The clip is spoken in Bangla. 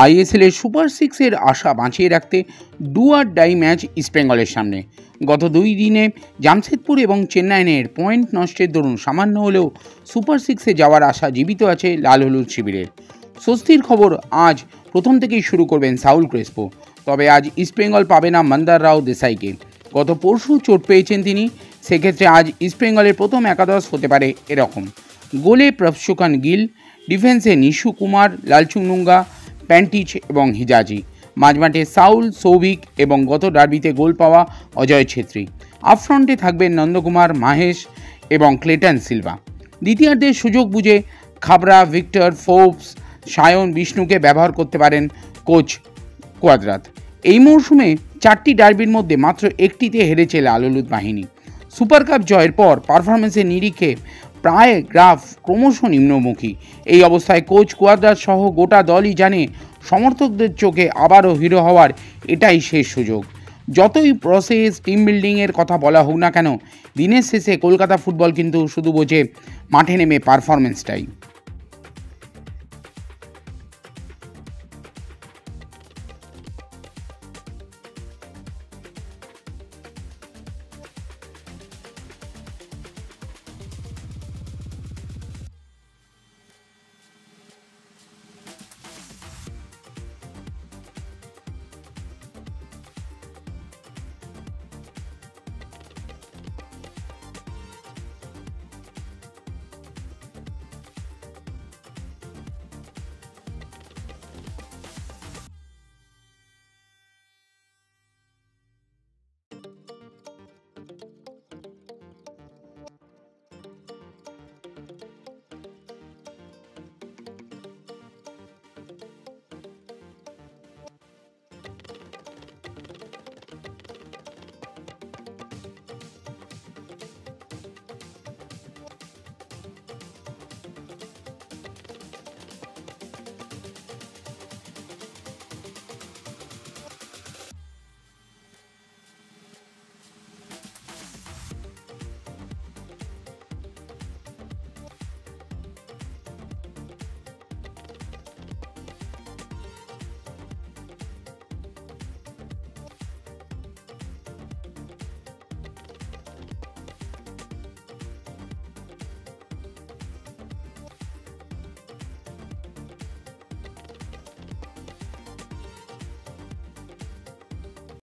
আইএসএলের সুপার সিক্সের আশা বাঁচিয়ে রাখতে ডু আর ডাই ম্যাচ ইস্টবেঙ্গলের সামনে। গত 2 দিনে জামশেদপুর এবং চেন্নাইয়ের পয়েন্ট নষ্টের দরুন সামান্য হলেও সুপার সিক্সে যাওয়ার আশা জীবিত আছে লাল হলুদ শিবিরের। স্বস্তির খবর, আজ প্রথম থেকেই শুরু করবেন সাউল ক্রেসপো। তবে আজ ইস্টবেঙ্গল পাবে না মন্দার রাও দেসাইকে। গত পরশু চোট পেয়েছেন তিনি, সেক্ষেত্রে আজ ইস্টবেঙ্গলের প্রথম একাদশ হতে পারে এরকম: গোলে প্রভসুকান গিল, ডিফেন্সে নিশু কুমার, লালচুংনুঙ্গা, প্যান্টিচ এবং হিজাজি, মাঝমাঠে সাউল, সৌভিক এবং গত ডার্বিতে গোল পাওয়া অজয় ছেত্রী। আপফ্রন্টে থাকবেন নন্দকুমার, মাহেশ এবং ক্লেটন সিলভা। দ্বিতীয়ার্ধের সুযোগ বুঝে খাবরা, ভিক্টর, ফোর্বস, সায়ন, বিষ্ণুকে ব্যবহার করতে পারেন কোচ কোয়াদ্রাত। এই মরশুমে 4টি ডার্বির মধ্যে মাত্র একটিতে হেরেছে লাল হলুদ বাহিনী। সুপার কাপ জয়ের পর পারফরমেন্সের নিরিখে প্রায় গ্রাফ ক্রমশ নিম্নমুখী। এই অবস্থায় কোচ কোয়াদ্রাত সহ গোটা দলই জানে সমর্থকদের চোখে আবারও হিরো হওয়ার এটাই শেষ সুযোগ। যতই প্রসেস, টিম বিল্ডিংয়ের কথা বলা হোক না কেন, দিনের শেষে কলকাতা ফুটবল কিন্তু শুধু বোঝে মাঠে নেমে পারফরমেন্সটাই।